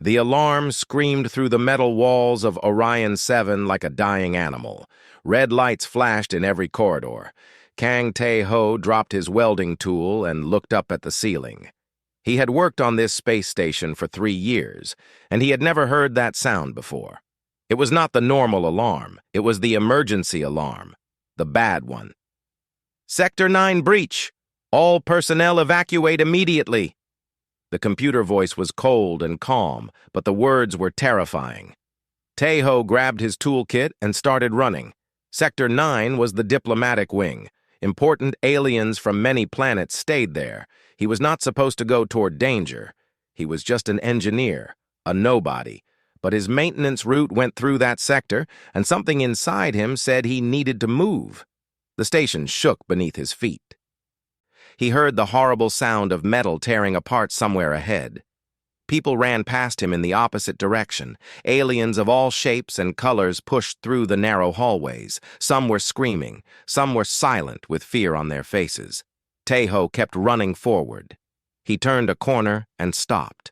The alarm screamed through the metal walls of Orion 7 like a dying animal. Red lights flashed in every corridor. Kang Tae-ho dropped his welding tool and looked up at the ceiling. He had worked on this space station for 3 years, and he had never heard that sound before. It was not the normal alarm. It was the emergency alarm, the bad one. "Sector 9 breach! All personnel evacuate immediately!" The computer voice was cold and calm, but the words were terrifying. Tae-ho grabbed his toolkit and started running. Sector 9 was the diplomatic wing. Important aliens from many planets stayed there. He was not supposed to go toward danger. He was just an engineer, a nobody. But his maintenance route went through that sector, and something inside him said he needed to move. The station shook beneath his feet. He heard the horrible sound of metal tearing apart somewhere ahead. People ran past him in the opposite direction. Aliens of all shapes and colors pushed through the narrow hallways. Some were screaming. Some were silent with fear on their faces. Tae-ho kept running forward. He turned a corner and stopped.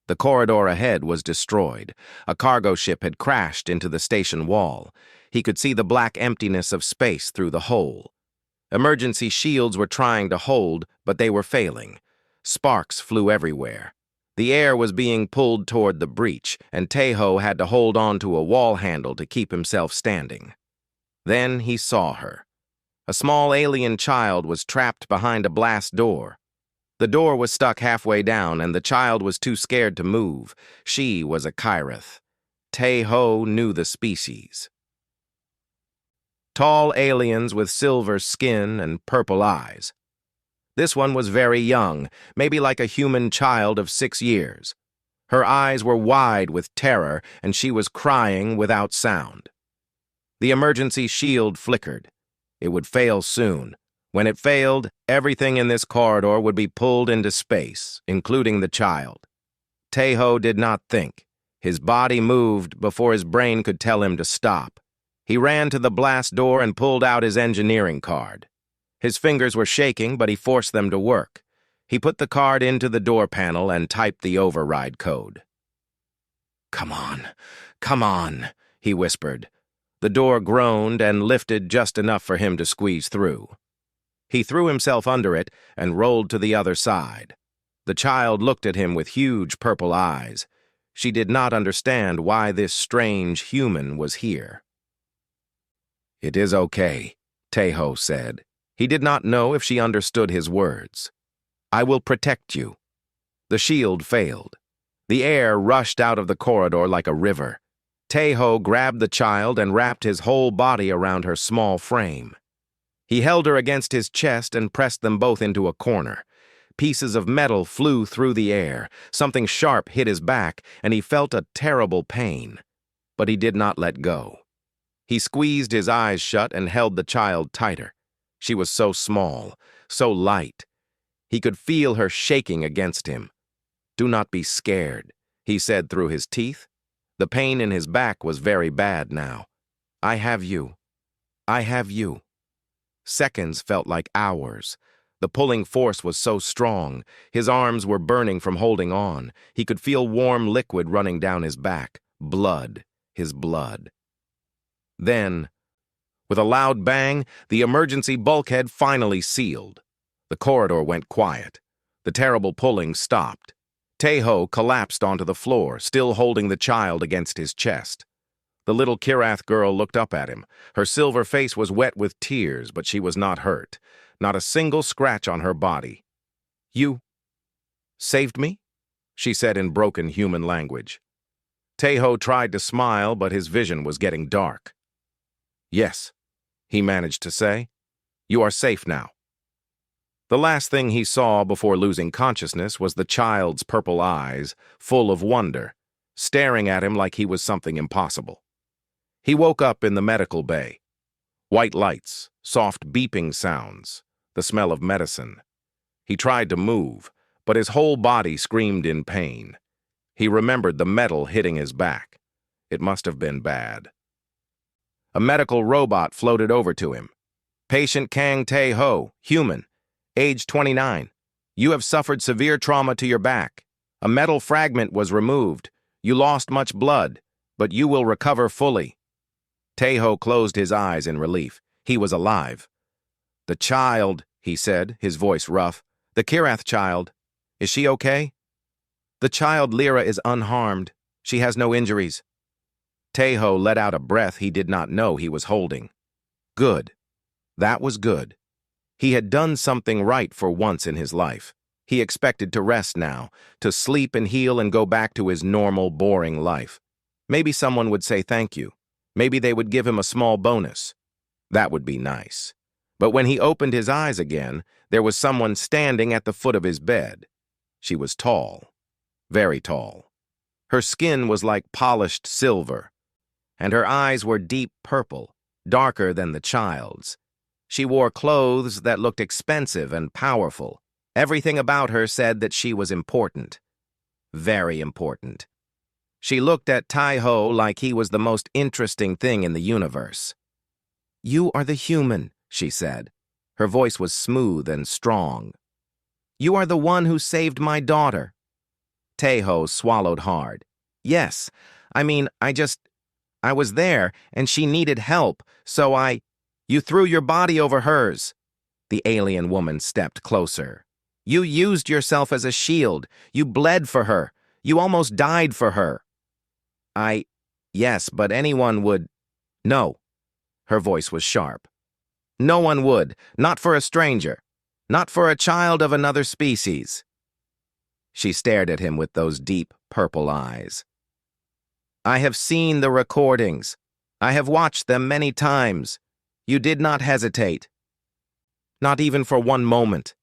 The corridor ahead was destroyed. A cargo ship had crashed into the station wall. He could see the black emptiness of space through the hole. Emergency shields were trying to hold, but they were failing. Sparks flew everywhere. The air was being pulled toward the breach, and Tae-ho had to hold on to a wall handle to keep himself standing. Then he saw her. A small alien child was trapped behind a blast door. The door was stuck halfway down, and the child was too scared to move. She was a Kyrith. Tae-ho knew the species. Tall aliens with silver skin and purple eyes. This one was very young, maybe like a human child of 6 years. Her eyes were wide with terror, and she was crying without sound. The emergency shield flickered. It would fail soon. When it failed, everything in this corridor would be pulled into space, including the child. Tae-ho did not think. His body moved before his brain could tell him to stop. He ran to the blast door and pulled out his engineering card. His fingers were shaking, but he forced them to work. He put the card into the door panel and typed the override code. "Come on," he whispered. The door groaned and lifted just enough for him to squeeze through. He threw himself under it and rolled to the other side. The child looked at him with huge purple eyes. She did not understand why this strange human was here. "It is okay," Tae-ho said. He did not know if she understood his words. "I will protect you." The shield failed. The air rushed out of the corridor like a river. Tae-ho grabbed the child and wrapped his whole body around her small frame. He held her against his chest and pressed them both into a corner. Pieces of metal flew through the air. Something sharp hit his back, and he felt a terrible pain. But he did not let go. He squeezed his eyes shut and held the child tighter. She was so small, so light. He could feel her shaking against him. "Do not be scared," he said through his teeth. The pain in his back was very bad now. "I have you. I have you." Seconds felt like hours. The pulling force was so strong. His arms were burning from holding on. He could feel warm liquid running down his back. Blood. His blood. Then, with a loud bang, the emergency bulkhead finally sealed. The corridor went quiet. The terrible pulling stopped. Tae-ho collapsed onto the floor, still holding the child against his chest. The little Kirath girl looked up at him. Her silver face was wet with tears, but she was not hurt. Not a single scratch on her body. "You saved me?" she said in broken human language. Tae-ho tried to smile, but his vision was getting dark. "Yes," he managed to say. "You are safe now." The last thing he saw before losing consciousness was the child's purple eyes, full of wonder, staring at him like he was something impossible. He woke up in the medical bay. White lights, soft beeping sounds, the smell of medicine. He tried to move, but his whole body screamed in pain. He remembered the metal hitting his back. It must have been bad. A medical robot floated over to him. "Patient Kang Tae-ho, human, age 29. You have suffered severe trauma to your back. A metal fragment was removed. You lost much blood, but you will recover fully. Teho closed his eyes in relief. He was alive. The child, he said, his voice rough. The Kirath child. Is she okay? The child Lyra is unharmed. She has no injuries. Teho let out a breath he did not know he was holding. Good. That was good. He had done something right for once in his life. He expected to rest now, to sleep and heal and go back to his normal, boring life. Maybe someone would say thank you. Maybe they would give him a small bonus. That would be nice. But when he opened his eyes again, there was someone standing at the foot of his bed. She was tall, very tall. Her skin was like polished silver, and her eyes were deep purple, darker than the child's. She wore clothes that looked expensive and powerful. Everything about her said that she was important. Very important. She looked at Teho like he was the most interesting thing in the universe. "You are the human," she said. Her voice was smooth and strong. "You are the one who saved my daughter." Teho swallowed hard. "Yes, I was there, and she needed help, so You threw your body over hers." The alien woman stepped closer. "You used yourself as a shield. You bled for her. You almost died for her." Yes, but anyone would." "No." Her voice was sharp. "No one would. Not for a stranger. Not for a child of another species." She stared at him with those deep, purple eyes. "I have seen the recordings. I have watched them many times. You did not hesitate. Not even for one moment."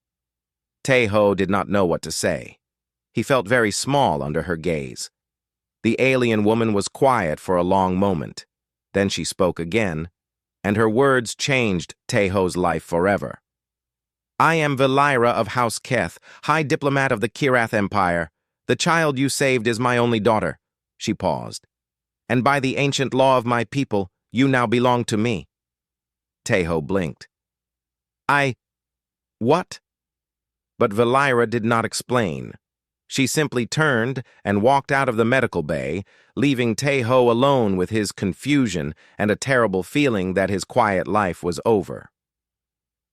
Teho did not know what to say. He felt very small under her gaze. The alien woman was quiet for a long moment. Then she spoke again, and her words changed Teho's life forever. "I am Valira of House Keth, High Diplomat of the Kirath Empire. The child you saved is my only daughter." She paused. "And by the ancient law of my people, you now belong to me." Teho blinked. What?" But Valira did not explain. She simply turned and walked out of the medical bay, leaving Teho alone with his confusion and a terrible feeling that his quiet life was over.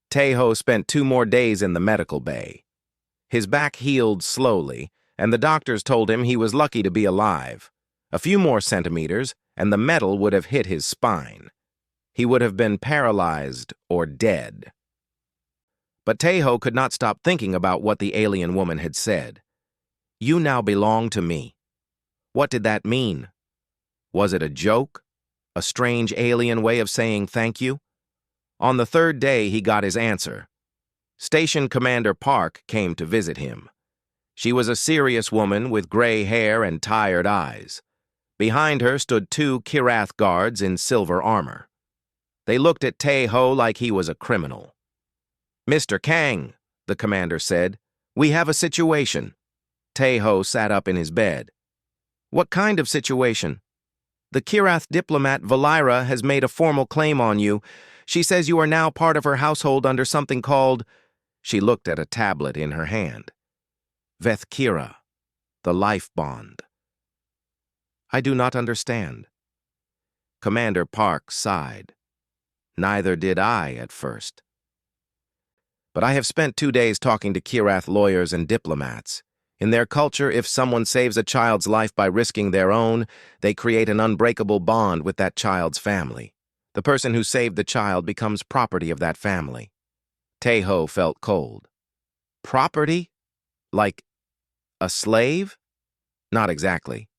Teho spent 2 more days in the medical bay. His back healed slowly, and the doctors told him he was lucky to be alive. A few more centimeters, and the metal would have hit his spine. He would have been paralyzed or dead. But Teho could not stop thinking about what the alien woman had said. "You now belong to me." What did that mean? Was it a joke? A strange alien way of saying thank you? On the 3rd day, he got his answer. Station Commander Park came to visit him. She was a serious woman with gray hair and tired eyes. Behind her stood 2 Kirath guards in silver armor. They looked at Teho like he was a criminal. "Mr. Kang," the commander said, "we have a situation." Teho sat up in his bed. "What kind of situation?" "The Kirath diplomat Valira has made a formal claim on you. She says you are now part of her household under something called..." She looked at a tablet in her hand. "Vethkira, the life bond." "I do not understand." Commander Park sighed. "Neither did I at first. But I have spent 2 days talking to Kirath lawyers and diplomats. In their culture, if someone saves a child's life by risking their own, they create an unbreakable bond with that child's family. The person who saved the child becomes property of that family." Teho felt cold. "Property? Like a slave?" "Not exactly."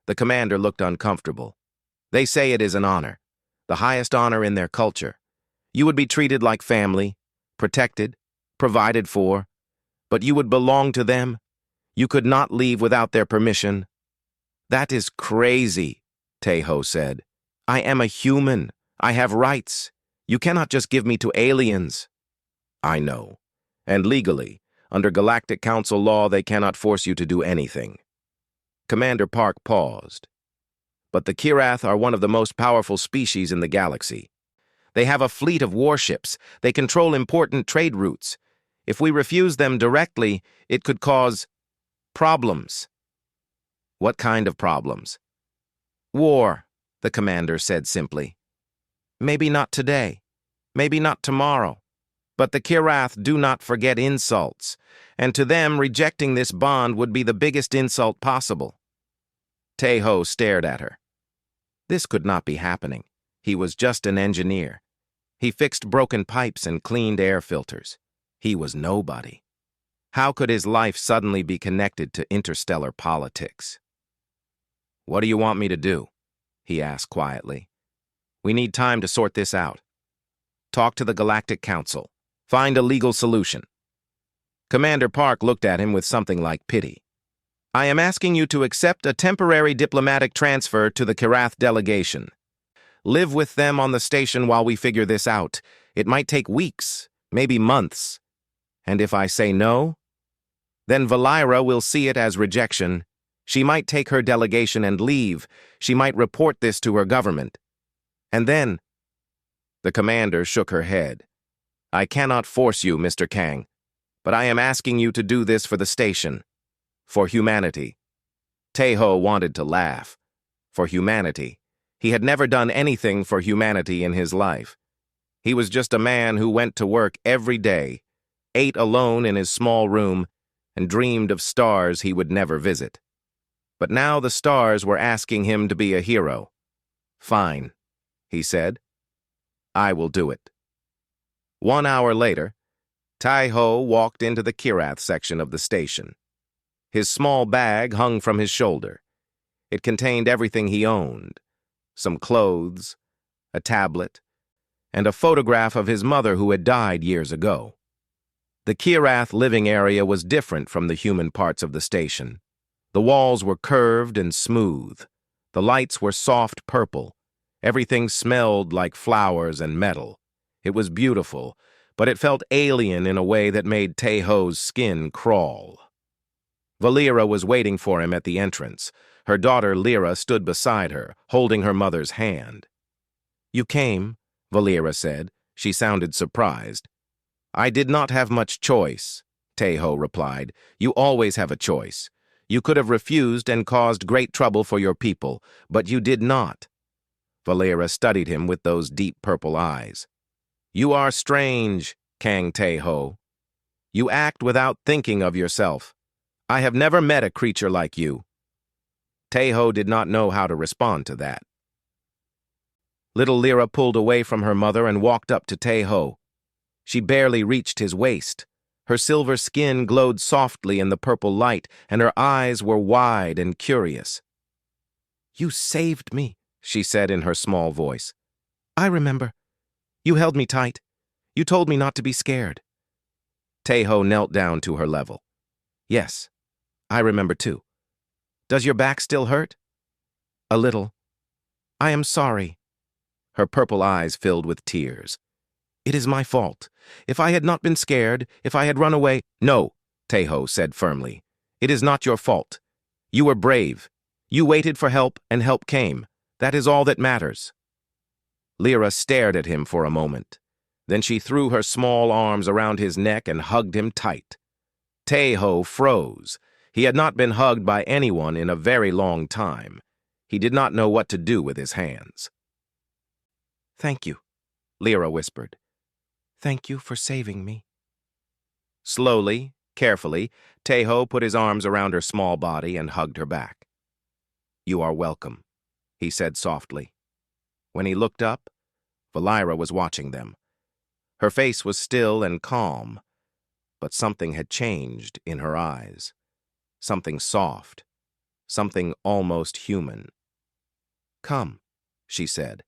The commander looked uncomfortable. "They say it is an honor, the highest honor in their culture. You would be treated like family, protected, provided for, but you would belong to them. You could not leave without their permission." "That is crazy," Teho said. "I am a human. I have rights. You cannot just give me to aliens." "I know. And legally, under Galactic Council law, they cannot force you to do anything." Commander Park paused. "But the Kirath are one of the most powerful species in the galaxy. They have a fleet of warships. They control important trade routes. If we refuse them directly, it could cause problems." What kind of problems? War, the commander said simply. Maybe not today, maybe not tomorrow, but the Kirath do not forget insults, and to them rejecting this bond would be the biggest insult possible. Tae-ho stared at her. This could not be happening. He was just an engineer. He fixed broken pipes and cleaned air filters. He was nobody. How could his life suddenly be connected to interstellar politics? What do you want me to do? He asked quietly. We need time to sort this out. Talk to the Galactic Council. Find a legal solution. Commander Park looked at him with something like pity. I am asking you to accept a temporary diplomatic transfer to the Kirath delegation. Live with them on the station while we figure this out. It might take weeks, maybe months. And if I say no, then Valira will see it as rejection. She might take her delegation and leave. She might report this to her government. And then... The commander shook her head. I cannot force you, Mr. Kang, but I am asking you to do this for the station. For humanity. Tae-ho wanted to laugh. For humanity. He had never done anything for humanity in his life. He was just a man who went to work every day, ate alone in his small room, and dreamed of stars he would never visit. But now the stars were asking him to be a hero. Fine, he said. I will do it. 1 hour later, Tae-ho walked into the Kirath section of the station. His small bag hung from his shoulder. It contained everything he owned. Some clothes, a tablet, and a photograph of his mother who had died years ago. The Kirath living area was different from the human parts of the station. The walls were curved and smooth. The lights were soft purple. Everything smelled like flowers and metal. It was beautiful, but it felt alien in a way that made Tae-ho's skin crawl. Valira was waiting for him at the entrance. Her daughter Lyra stood beside her, holding her mother's hand. You came, Valira said. She sounded surprised. I did not have much choice, Tae-ho replied. You always have a choice. You could have refused and caused great trouble for your people, but you did not. Valira studied him with those deep purple eyes. You are strange, Kang Tae-ho. You act without thinking of yourself. I have never met a creature like you. Tae-ho did not know how to respond to that. Little Lyra pulled away from her mother and walked up to Tae-ho. She barely reached his waist. Her silver skin glowed softly in the purple light, and her eyes were wide and curious. You saved me, she said in her small voice. I remember. You held me tight. You told me not to be scared. Tae-ho knelt down to her level. Yes, I remember too. Does your back still hurt? A little. I am sorry. Her purple eyes filled with tears. It is my fault. If I had not been scared, if I had run away— No, Tae-ho said firmly. It is not your fault. You were brave. You waited for help, and help came. That is all that matters. Lyra stared at him for a moment. Then she threw her small arms around his neck and hugged him tight. Tae-ho froze. He had not been hugged by anyone in a very long time. He did not know what to do with his hands. Thank you, Lyra whispered. Thank you for saving me. Slowly, carefully, Tae-ho put his arms around her small body and hugged her back. You are welcome, he said softly. When he looked up, Valira was watching them. Her face was still and calm, but something had changed in her eyes. Something soft, something almost human. Come, she said.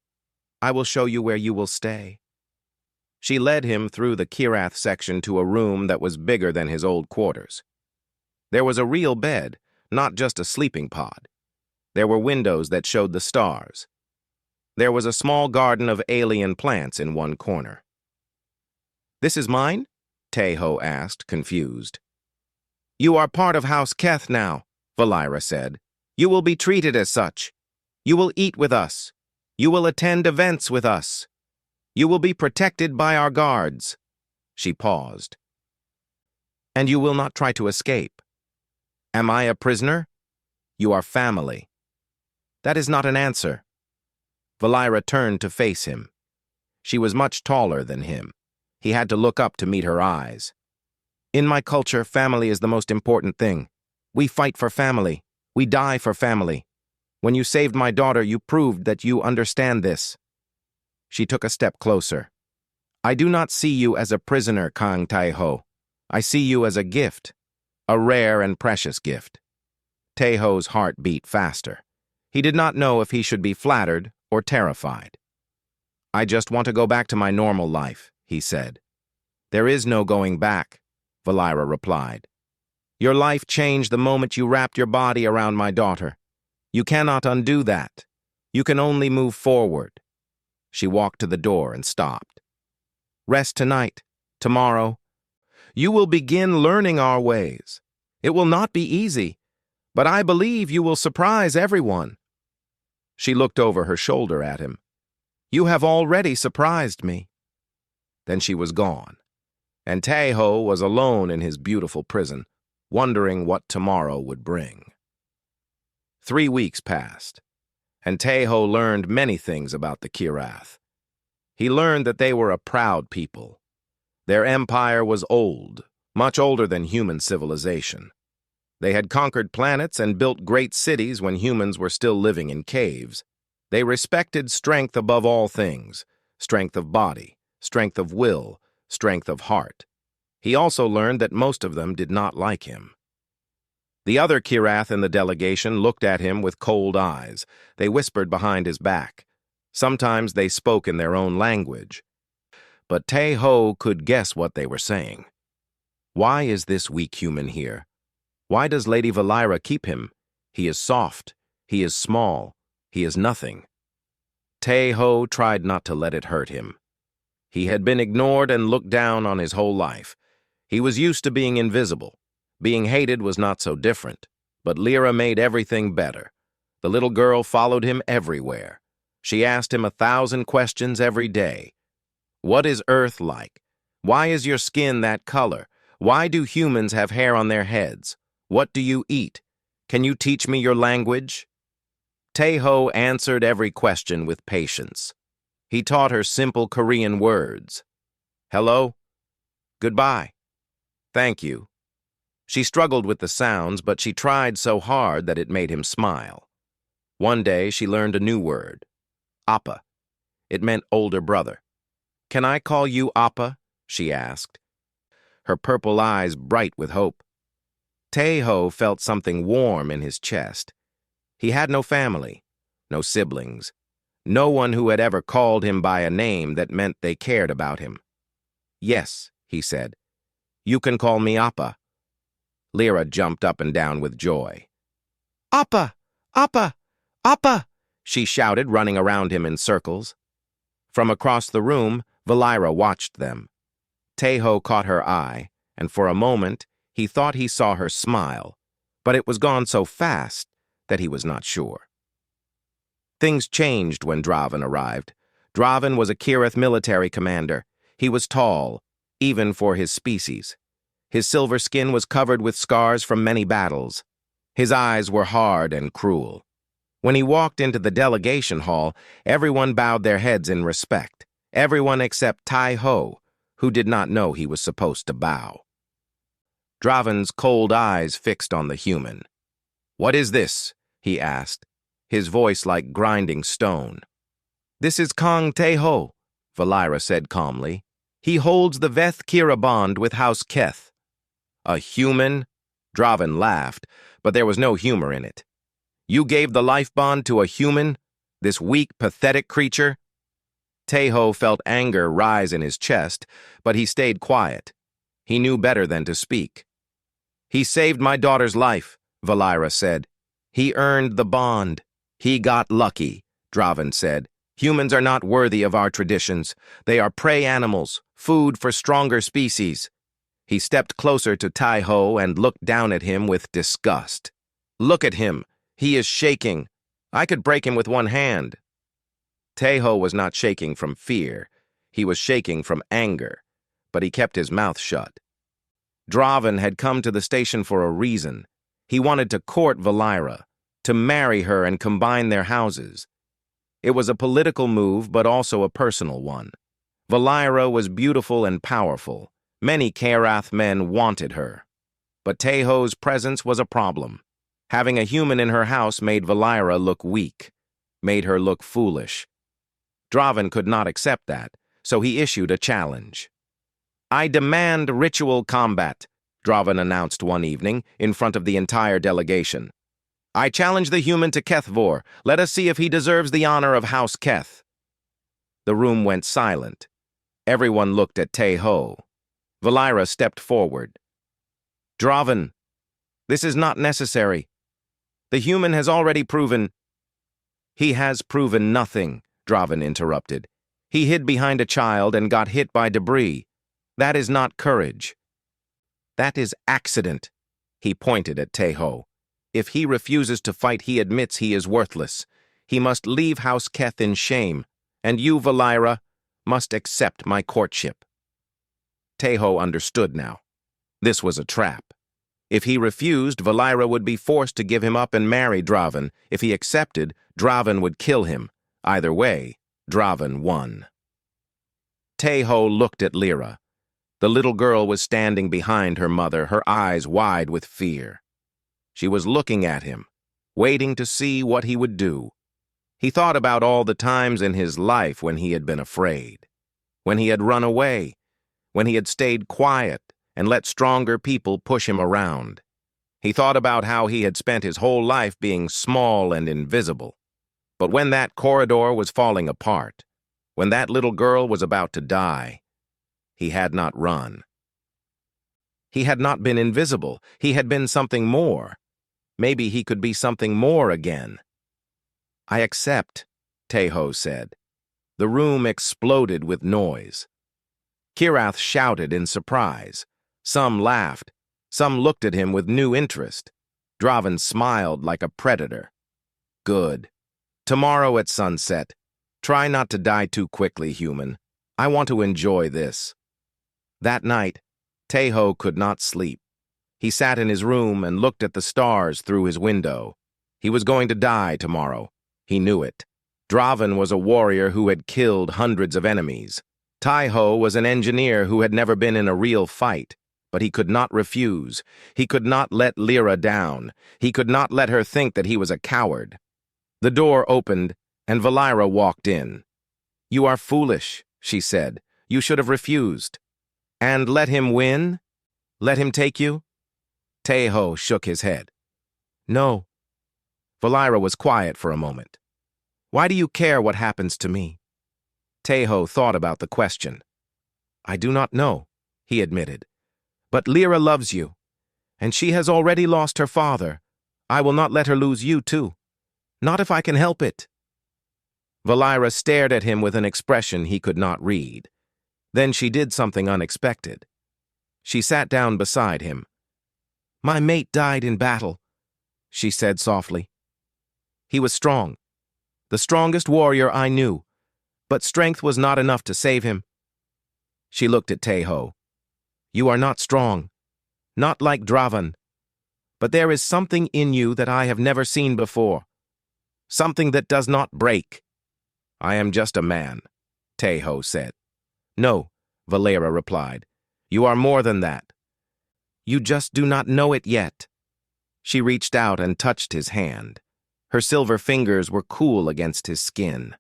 I will show you where you will stay. She led him through the Kirath section to a room that was bigger than his old quarters. There was a real bed, not just a sleeping pod. There were windows that showed the stars. There was a small garden of alien plants in one corner. This is mine? Tae-ho asked, confused. You are part of House Keth now, Valira said. You will be treated as such. You will eat with us. You will attend events with us. You will be protected by our guards. She paused. And you will not try to escape. Am I a prisoner? You are family. That is not an answer. Valira turned to face him. She was much taller than him. He had to look up to meet her eyes. In my culture, family is the most important thing. We fight for family. We die for family. When you saved my daughter, you proved that you understand this. She took a step closer. I do not see you as a prisoner, Kang Tai-ho. I see you as a gift, a rare and precious gift. Tai-ho's heart beat faster. He did not know if he should be flattered or terrified. I just want to go back to my normal life, he said. There is no going back, Valira replied. Your life changed the moment you wrapped your body around my daughter. You cannot undo that. You can only move forward. She walked to the door and stopped. Rest tonight, tomorrow. You will begin learning our ways. It will not be easy, but I believe you will surprise everyone. She looked over her shoulder at him. You have already surprised me. Then she was gone, and Tai-ho was alone in his beautiful prison, wondering what tomorrow would bring. 3 weeks passed, and Tai-ho learned many things about the Kirath. He learned that they were a proud people. Their empire was old, much older than human civilization. They had conquered planets and built great cities when humans were still living in caves. They respected strength above all things, strength of body, strength of will, strength of heart. He also learned that most of them did not like him. The other Kirath in the delegation looked at him with cold eyes. They whispered behind his back. Sometimes they spoke in their own language. But Tai-ho could guess what they were saying. Why is this weak human here? Why does Lady Valira keep him? He is soft. He is small. He is nothing. Tai-ho tried not to let it hurt him. He had been ignored and looked down on his whole life. He was used to being invisible. Being hated was not so different, but Lyra made everything better. The little girl followed him everywhere. She asked him 1,000 questions every day. What is Earth like? Why is your skin that color? Why do humans have hair on their heads? What do you eat? Can you teach me your language? Tai-ho answered every question with patience. He taught her simple Korean words. Hello? Goodbye. Thank you. She struggled with the sounds, but she tried so hard that it made him smile. One day, she learned a new word. Appa. It meant older brother. Can I call you Appa? She asked. Her purple eyes bright with hope. Tai-ho felt something warm in his chest. He had no family, no siblings, no one who had ever called him by a name that meant they cared about him. Yes, he said. You can call me Appa. Lyra jumped up and down with joy. Appa! Appa! Appa! She shouted, running around him in circles. From across the room, Valira watched them. Tai-ho caught her eye, and for a moment he thought he saw her smile, but it was gone so fast that he was not sure. Things changed when Draven arrived. Draven was a Kirath military commander. He was tall, even for his species. His silver skin was covered with scars from many battles. His eyes were hard and cruel. When he walked into the delegation hall, everyone bowed their heads in respect. Everyone except Tai-ho, who did not know he was supposed to bow. Draven's cold eyes fixed on the human. What is this? He asked, his voice like grinding stone. This is Kang Tai-ho, Valira said calmly. He holds the Veth Kira bond with House Keth. A human? Draven laughed, but there was no humor in it. You gave the life bond to a human? This weak, pathetic creature? Tai-ho felt anger rise in his chest, but he stayed quiet. He knew better than to speak. He saved my daughter's life, Valira said. He earned the bond. He got lucky, Draven said. Humans are not worthy of our traditions. They are prey animals, food for stronger species. He stepped closer to Tai-ho and looked down at him with disgust. Look at him. He is shaking. I could break him with one hand. Tai-ho was not shaking from fear. He was shaking from anger, but he kept his mouth shut. Draven had come to the station for a reason. He wanted to court Valira. to marry her and combine their houses. It was a political move, but also a personal one. Valira was beautiful and powerful. Many Karath men wanted her. But Teho's presence was a problem. Having a human in her house made Valira look weak, made her look foolish. Draven could not accept that, so he issued a challenge. "I demand ritual combat," Draven announced one evening in front of the entire delegation. "I challenge the human to Kethvor. Let us see if he deserves the honor of House Keth." The room went silent. Everyone looked at Teho. Valira stepped forward. "Draven, this is not necessary. The human has already proven—" "He has proven nothing," Draven interrupted. "He hid behind a child and got hit by debris. That is not courage. That is accident." He pointed at Teho. "If he refuses to fight, he admits he is worthless. He must leave House Keth in shame, and you, Valira, must accept my courtship." Teho understood now. This was a trap. If he refused, Valira would be forced to give him up and marry Draven. If he accepted, Draven would kill him. Either way, Draven won. Teho looked at Lyra. The little girl was standing behind her mother, her eyes wide with fear. She was looking at him, waiting to see what he would do. He thought about all the times in his life when he had been afraid, when he had run away, when he had stayed quiet and let stronger people push him around. He thought about how he had spent his whole life being small and invisible. But when that corridor was falling apart, when that little girl was about to die, he had not run. He had not been invisible. He had been something more. Maybe he could be something more again. "I accept," Teho said. The room exploded with noise. Kirath shouted in surprise. Some laughed. Some looked at him with new interest. Draven smiled like a predator. "Good. Tomorrow at sunset. Try not to die too quickly, human. I want to enjoy this." That night, Teho could not sleep. He sat in his room and looked at the stars through his window. He was going to die tomorrow. He knew it. Draven was a warrior who had killed hundreds of enemies. Teho was an engineer who had never been in a real fight. But he could not refuse. He could not let Lyra down. He could not let her think that he was a coward. The door opened, and Valira walked in. "You are foolish," she said. "You should have refused." "And let him win? Let him take you?" Teho shook his head. "No." Valira was quiet for a moment. "Why do you care what happens to me?" Teho thought about the question. "I do not know," he admitted. "But Lyra loves you, and she has already lost her father. I will not let her lose you, too. Not if I can help it." Valira stared at him with an expression he could not read. Then she did something unexpected. She sat down beside him. "My mate died in battle," she said softly. "He was strong, the strongest warrior I knew, but strength was not enough to save him." She looked at Teho. "You are not strong, not like Draven, but there is something in you that I have never seen before, something that does not break." "I am just a man," Teho said. "No," Valera replied. "You are more than that. You just do not know it yet." She reached out and touched his hand. Her silver fingers were cool against his skin.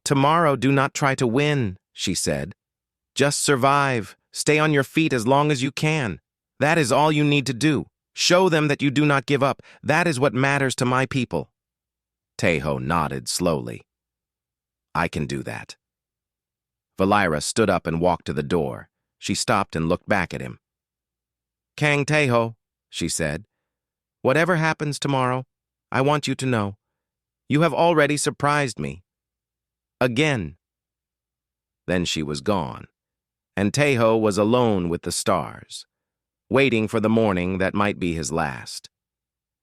"Tomorrow do not try to win," she said. "Just survive. Stay on your feet as long as you can. That is all you need to do. Show them that you do not give up. That is what matters to my people." Teho nodded slowly. "I can do that." Valira stood up and walked to the door. She stopped and looked back at him. "Kang Teho," she said, "whatever happens tomorrow, I want you to know, you have already surprised me. Again." Then she was gone, and Teho was alone with the stars, waiting for the morning that might be his last.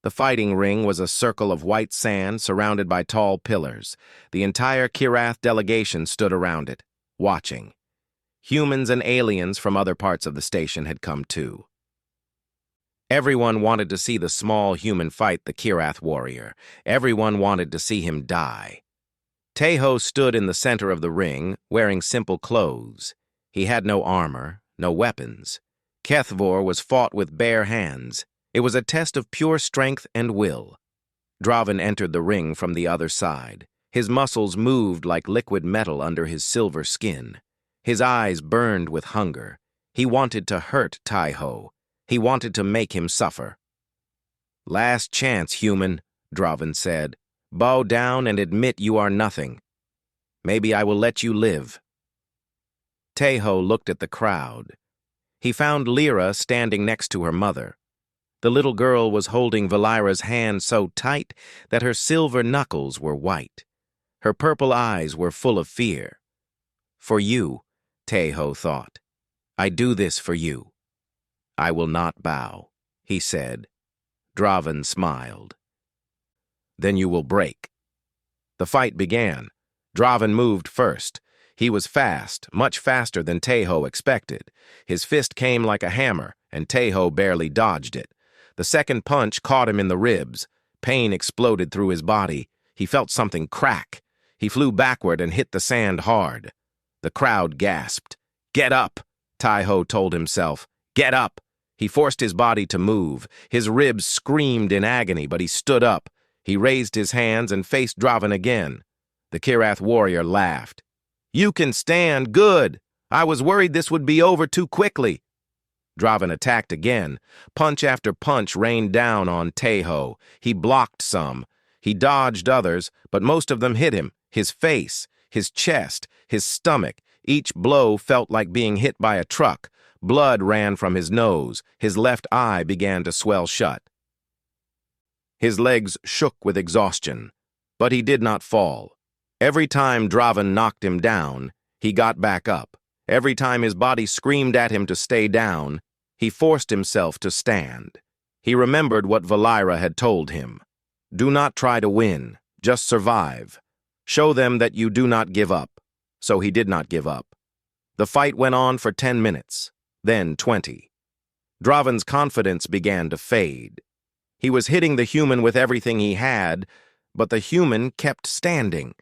The fighting ring was a circle of white sand surrounded by tall pillars. The entire Kirath delegation stood around it, watching. Humans and aliens from other parts of the station had come too. Everyone wanted to see the small human fight the Kirath warrior. Everyone wanted to see him die. Teho stood in the center of the ring, wearing simple clothes. He had no armor, no weapons. Kethvor was fought with bare hands. It was a test of pure strength and will. Draven entered the ring from the other side. His muscles moved like liquid metal under his silver skin. His eyes burned with hunger. He wanted to hurt Teho. He wanted to make him suffer. "Last chance, human," Draven said. "Bow down and admit you are nothing. Maybe I will let you live." Teho looked at the crowd. He found Lyra standing next to her mother. The little girl was holding Valira's hand so tight that her silver knuckles were white. Her purple eyes were full of fear. "For you," Teho thought. "I do this for you." "I will not bow," he said. Draven smiled. "Then you will break." The fight began. Draven moved first. He was fast, much faster than Teho expected. His fist came like a hammer, and Teho barely dodged it. The second punch caught him in the ribs. Pain exploded through his body. He felt something crack. He flew backward and hit the sand hard. The crowd gasped. "Get up," Teho told himself. "Get up." He forced his body to move. His ribs screamed in agony, but he stood up. He raised his hands and faced Draven again. The Kirath warrior laughed. "You can stand. Good. I was worried this would be over too quickly." Draven attacked again. Punch after punch rained down on Teho. He blocked some. He dodged others, but most of them hit him. His face, his chest, his stomach. Each blow felt like being hit by a truck. Blood ran from his nose. His left eye began to swell shut. His legs shook with exhaustion, but he did not fall. Every time Draven knocked him down, he got back up. Every time his body screamed at him to stay down, he forced himself to stand. He remembered what Valira had told him. "Do not try to win, just survive. Show them that you do not give up." So he did not give up. The fight went on for 10 minutes, then 20. Draven's confidence began to fade. He was hitting the human with everything he had, but the human kept standing.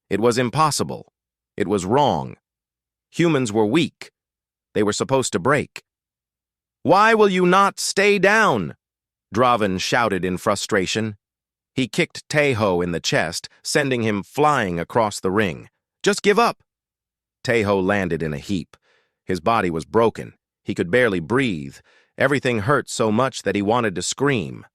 It was impossible. It was wrong. Humans were weak. They were supposed to break. "Why will you not stay down?" Draven shouted in frustration. He kicked Teho in the chest, sending him flying across the ring. "Just give up." Teho landed in a heap. His body was broken. He could barely breathe. Everything hurt so much that he wanted to scream.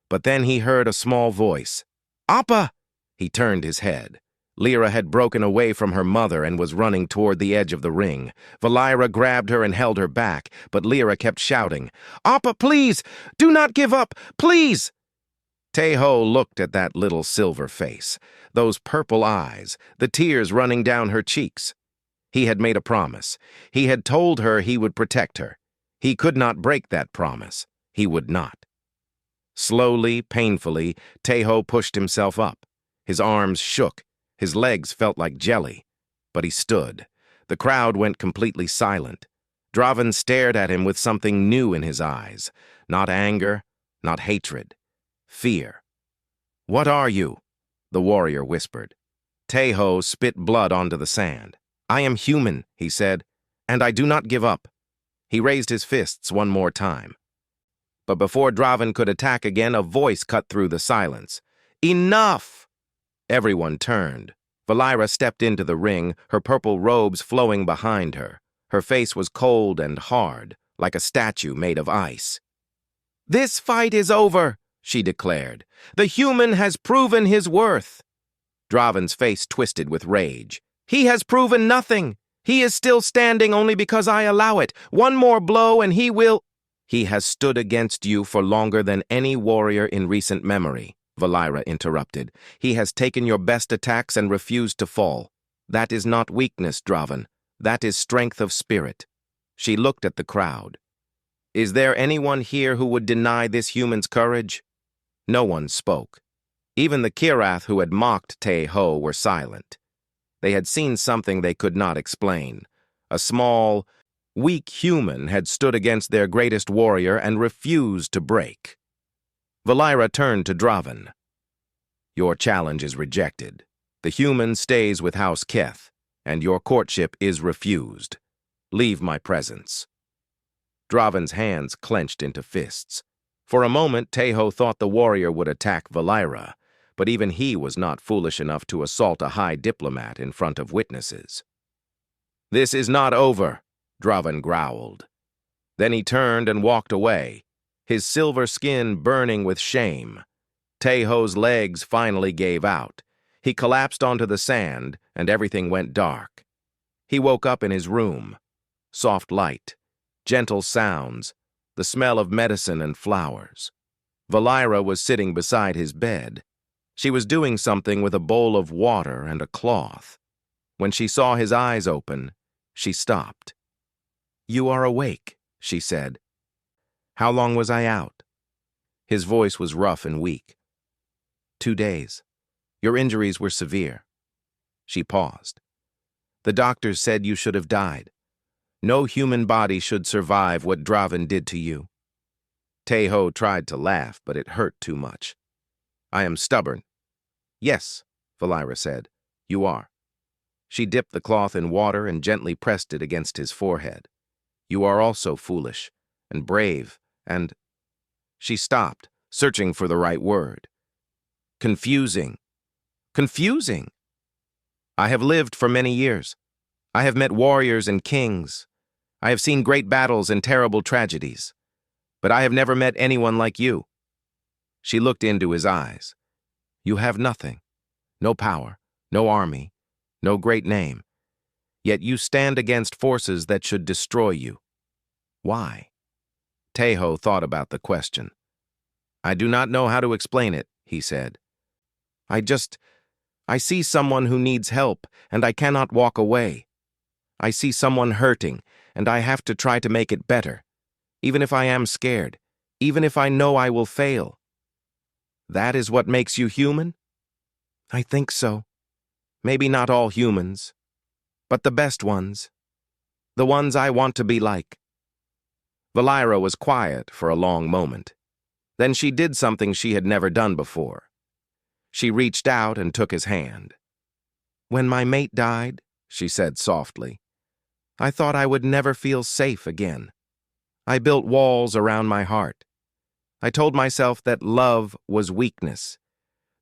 But then he heard a small voice. "Appa!" He turned his head. Lyra had broken away from her mother and was running toward the edge of the ring. Valira grabbed her and held her back, but Lyra kept shouting, "Appa, please! Do not give up! Please!" Teho looked at that little silver face, those purple eyes, the tears running down her cheeks. He had made a promise. He had told her he would protect her. He could not break that promise. He would not. Slowly, painfully, Teho pushed himself up. His arms shook. His legs felt like jelly. But he stood. The crowd went completely silent. Draven stared at him with something new in his eyes. Not anger, not hatred. Fear. "What are you?" the warrior whispered. Teho spit blood onto the sand. "I am human," he said, "and I do not give up." He raised his fists one more time. But before Draven could attack again, a voice cut through the silence. "Enough!" Everyone turned. Valira stepped into the ring, her purple robes flowing behind her. Her face was cold and hard, like a statue made of ice. "This fight is over," she declared. "The human has proven his worth." Draven's face twisted with rage. "He has proven nothing. He is still standing only because I allow it. One more blow and he will—" "He has stood against you for longer than any warrior in recent memory," Valira interrupted. "He has taken your best attacks and refused to fall. That is not weakness, Draven. That is strength of spirit." She looked at the crowd. "Is there anyone here who would deny this human's courage?" No one spoke. Even the Kirath who had mocked Teho were silent. They had seen something they could not explain. A small, weak human had stood against their greatest warrior and refused to break. Valira turned to Draven. Your challenge is rejected. The human stays with House Keth, and your courtship is refused. Leave my presence. Draven's hands clenched into fists. For a moment, Teho thought the warrior would attack Valira, but even he was not foolish enough to assault a high diplomat in front of witnesses. This is not over, Draven growled. Then he turned and walked away, his silver skin burning with shame. Teho's legs finally gave out. He collapsed onto the sand, and everything went dark. He woke up in his room. Soft light, gentle sounds, the smell of medicine and flowers. Valira was sitting beside his bed. She was doing something with a bowl of water and a cloth. When she saw his eyes open, she stopped. You are awake, she said. How long was I out? His voice was rough and weak. 2 days. Your injuries were severe. She paused. The doctors said you should have died. No human body should survive what Draven did to you. Teho tried to laugh, but it hurt too much. I am stubborn. Yes, Valira said. You are. She dipped the cloth in water and gently pressed it against his forehead. You are also foolish and brave and... She stopped, searching for the right word. Confusing. Confusing. I have lived for many years. I have met warriors and kings. I have seen great battles and terrible tragedies. But I have never met anyone like you. She looked into his eyes. You have nothing. No power, no army, no great name. Yet you stand against forces that should destroy you. Why? Teho thought about the question. I do not know how to explain it, he said. I see someone who needs help, and I cannot walk away. I see someone hurting, and I have to try to make it better, even if I am scared, even if I know I will fail. That is what makes you human? I think so. Maybe not all humans, but the best ones. The ones I want to be like. Valira was quiet for a long moment. Then she did something she had never done before. She reached out and took his hand. When my mate died, she said softly, I thought I would never feel safe again. I built walls around my heart. I told myself that love was weakness,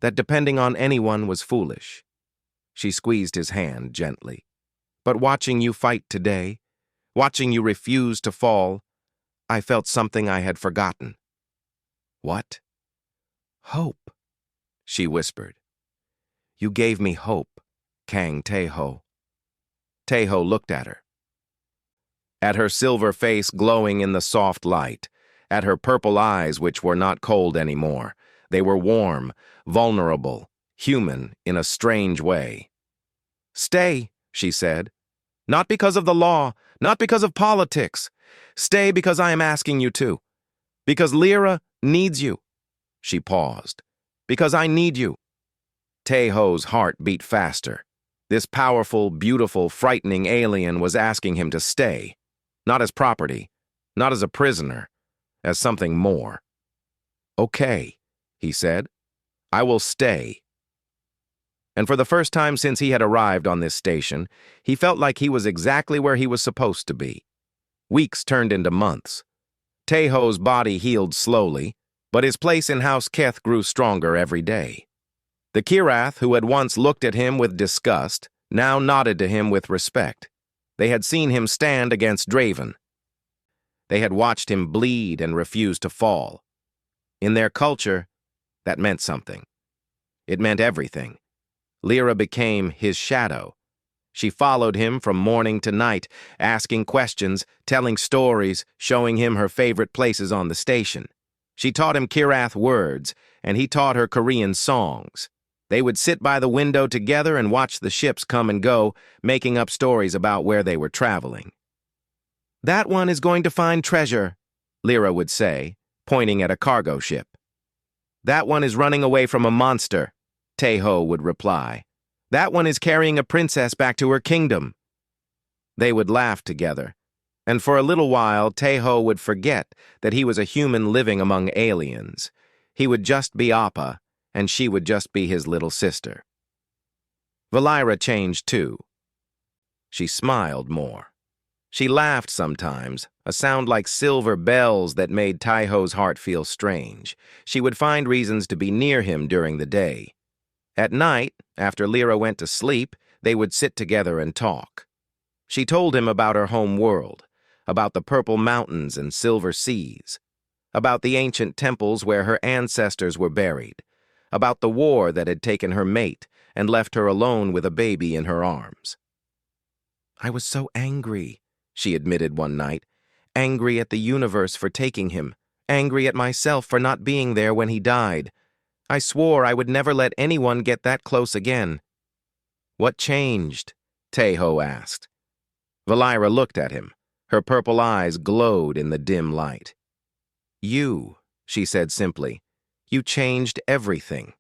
that depending on anyone was foolish. She squeezed his hand gently. But watching you fight today, watching you refuse to fall, I felt something I had forgotten. What? Hope, she whispered. You gave me hope, Kang Teho. Teho looked at her. At her silver face glowing in the soft light, at her purple eyes which were not cold anymore. They were warm, vulnerable, human in a strange way. Stay, she said. Not because of the law, not because of politics. Stay because I am asking you to. Because Lyra needs you. She paused. Because I need you. Teho's heart beat faster. This powerful, beautiful, frightening alien was asking him to stay. Not as property, not as a prisoner, as something more. Okay, he said. I will stay. And for the first time since he had arrived on this station, he felt like he was exactly where he was supposed to be. Weeks turned into months. Teho's body healed slowly, but his place in House Keth grew stronger every day. The Kirath, who had once looked at him with disgust, now nodded to him with respect. They had seen him stand against Draven. They had watched him bleed and refuse to fall. In their culture, that meant something. It meant everything. Lyra became his shadow. She followed him from morning to night, asking questions, telling stories, showing him her favorite places on the station. She taught him Kirath words, and he taught her Korean songs. They would sit by the window together and watch the ships come and go, making up stories about where they were traveling. That one is going to find treasure, Lyra would say, pointing at a cargo ship. That one is running away from a monster, Teho would reply. That one is carrying a princess back to her kingdom. They would laugh together, And for a little while, Taeho would forget that he was a human living among aliens. He would just be Appa, and she would just be his little sister. Valira changed too. She smiled more. She laughed sometimes, a sound like silver bells that made Taeho's heart feel strange. She would find reasons to be near him during the day. At night, after Lyra went to sleep, they would sit together and talk. She told him about her home world, about the purple mountains and silver seas, about the ancient temples where her ancestors were buried, about the war that had taken her mate and left her alone with a baby in her arms. "I was so angry," she admitted one night, "angry at the universe for taking him, angry at myself for not being there when he died. I swore I would never let anyone get that close again." "What changed?" Taeho asked. Valira looked at him. Her purple eyes glowed in the dim light. "You," she said simply. "You changed everything."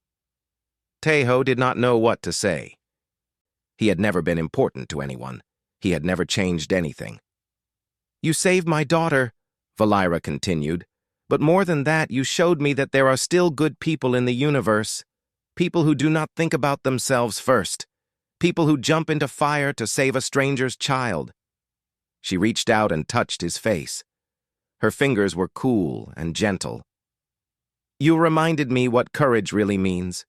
Taeho did not know what to say. He had never been important to anyone. He had never changed anything. "You saved my daughter," Valira continued. "But more than that, you showed me that there are still good people in the universe. People who do not think about themselves first. People who jump into fire to save a stranger's child." She reached out and touched his face. Her fingers were cool and gentle. "You reminded me what courage really means."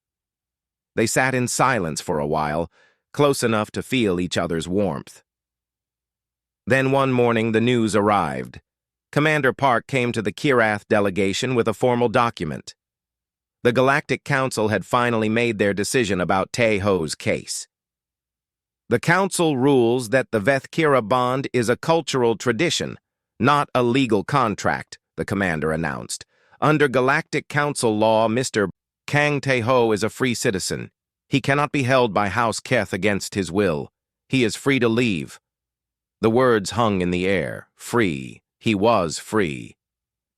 They sat in silence for a while, close enough to feel each other's warmth. Then one morning the news arrived. Commander Park came to the Kirath delegation with a formal document. The Galactic Council had finally made their decision about Taeho's case. "The Council rules that the Veth-Kira bond is a cultural tradition, not a legal contract," the commander announced. "Under Galactic Council law, Mr. Kang Taeho is a free citizen. He cannot be held by House Keth against his will. He is free to leave." The words hung in the air. Free. He was free.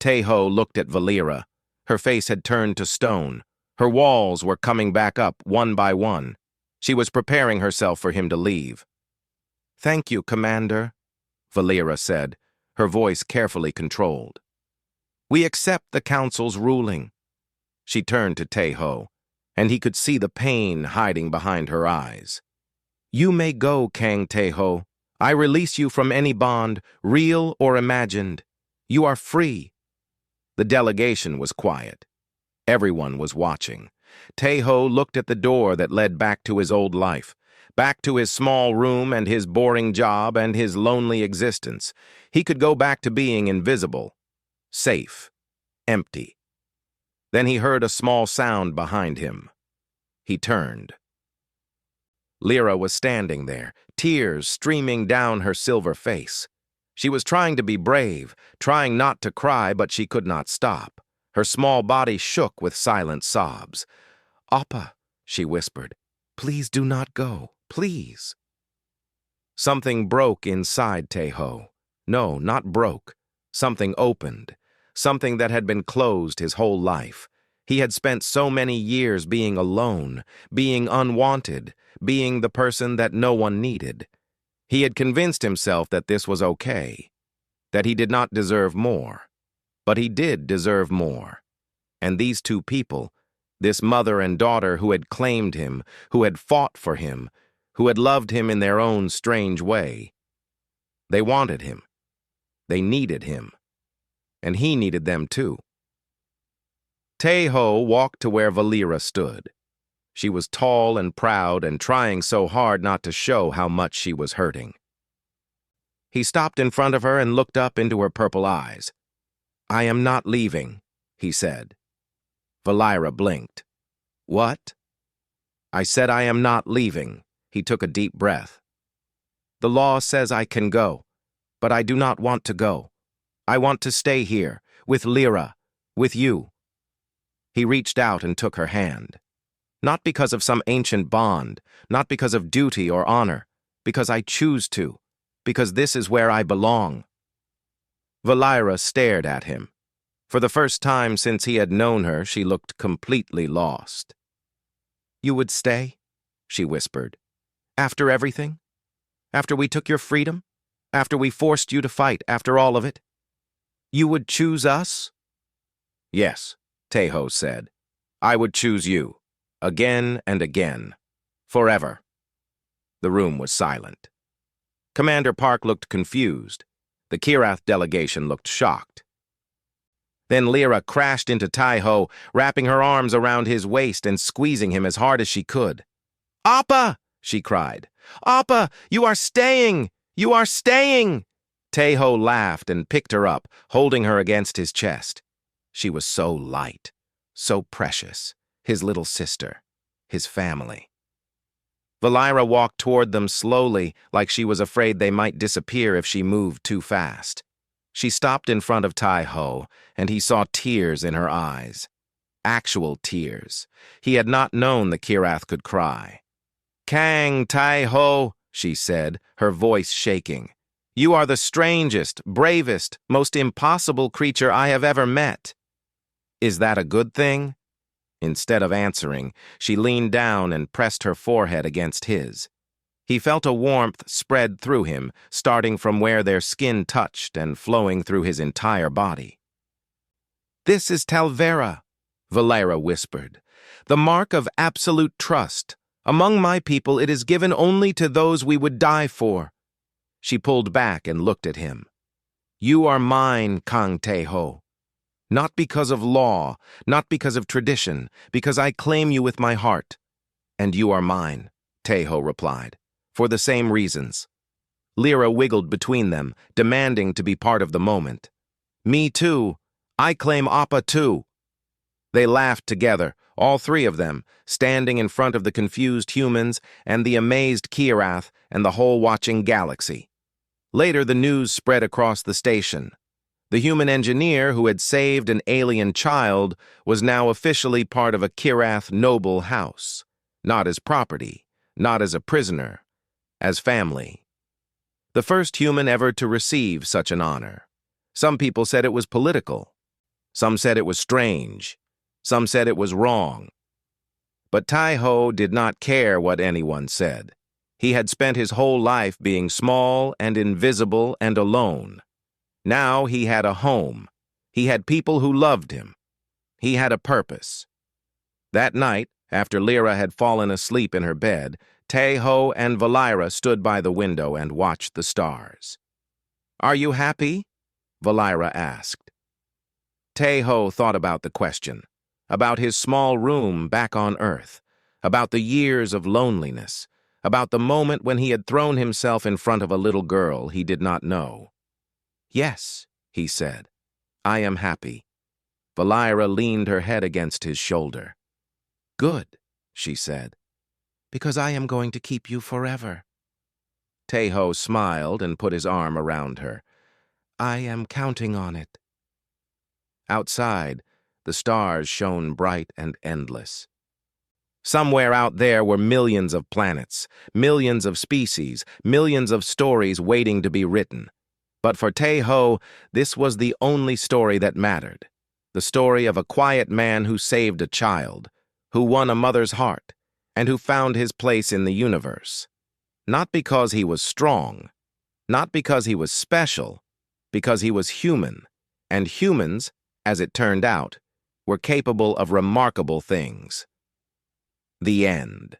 Taeho looked at Valira. Her face had turned to stone. Her walls were coming back up one by one. She was preparing herself for him to leave. "Thank you, Commander," Valira said, her voice carefully controlled. "We accept the Council's ruling." She turned to Taeho, and he could see the pain hiding behind her eyes. "You may go, Kang Taeho. I release you from any bond, real or imagined. You are free." The delegation was quiet. Everyone was watching. Taeho looked at the door that led back to his old life, back to his small room and his boring job and his lonely existence. He could go back to being invisible, safe, empty. Then he heard a small sound behind him. He turned. Lyra was standing there, tears streaming down her silver face. She was trying to be brave, trying not to cry, but she could not stop. Her small body shook with silent sobs. "Appa," she whispered, "please do not go, please." Something broke inside Taeho. No, not broke. Something opened. Something that had been closed his whole life. He had spent so many years being alone, being unwanted, being the person that no one needed. He had convinced himself that this was okay, that he did not deserve more. But he did deserve more. And these two people, this mother and daughter who had claimed him, who had fought for him, who had loved him in their own strange way, they wanted him. They needed him. And he needed them too. Taeho walked to where Valira stood. She was tall and proud and trying so hard not to show how much she was hurting. He stopped in front of her and looked up into her purple eyes. "I am not leaving," he said. Valira blinked. "What?" "I said I am not leaving." He took a deep breath. "The law says I can go, but I do not want to go. I want to stay here, with Lyra, with you." He reached out and took her hand. "Not because of some ancient bond, not because of duty or honor, because I choose to, because this is where I belong." Valira stared at him. For the first time since he had known her, she looked completely lost. "You would stay?" she whispered. "After everything? After we took your freedom? After we forced you to fight, after all of it? You would choose us? Yes, Taeho said. I would choose you. Again and again. Forever. The room was silent. Commander Park looked confused. The Kirath delegation looked shocked. Then Lyra crashed into Taeho, wrapping her arms around his waist and squeezing him as hard as she could. Appa! She cried. Appa, you are staying! You are staying! Taeho laughed and picked her up, holding her against his chest. She was so light, so precious, his little sister, his family. Valira walked toward them slowly, like she was afraid they might disappear if she moved too fast. She stopped in front of Taeho, and he saw tears in her eyes. Actual tears. He had not known the Kirath could cry. Kang, Taeho, she said, her voice shaking. You are the strangest, bravest, most impossible creature I have ever met. Is that a good thing? Instead of answering, she leaned down and pressed her forehead against his. He felt a warmth spread through him, starting from where their skin touched and flowing through his entire body. This is Talvera, Valera whispered, the mark of absolute trust. Among my people it is given only to those we would die for. She pulled back and looked at him. You are mine, Kang Taeho. Not because of law, not because of tradition, because I claim you with my heart. And you are mine, Taeho replied, for the same reasons. Lyra wiggled between them, demanding to be part of the moment. Me too. I claim Appa too. They laughed together, all three of them, standing in front of the confused humans and the amazed Kirath and the whole watching galaxy. Later, the news spread across the station. The human engineer who had saved an alien child was now officially part of a Kirath noble house, not as property, not as a prisoner, as family. The first human ever to receive such an honor. Some people said it was political. Some said it was strange. Some said it was wrong. But Taeho did not care what anyone said. He had spent his whole life being small and invisible and alone. Now he had a home. He had people who loved him. He had a purpose. That night, after Lyra had fallen asleep in her bed, Taeho and Valira stood by the window and watched the stars. Are you happy? Valira asked. Taeho thought about the question, about his small room back on Earth, about the years of loneliness, about the moment when he had thrown himself in front of a little girl he did not know. Yes, he said, I am happy. Valira leaned her head against his shoulder. Good, she said, because I am going to keep you forever. Taeho smiled and put his arm around her. I am counting on it. Outside, the stars shone bright and endless. Somewhere out there were millions of planets, millions of species, millions of stories waiting to be written. But for Taeho, this was the only story that mattered. The story of a quiet man who saved a child, who won a mother's heart, and who found his place in the universe. Not because he was strong, not because he was special, because he was human, and humans, as it turned out, were capable of remarkable things. The end.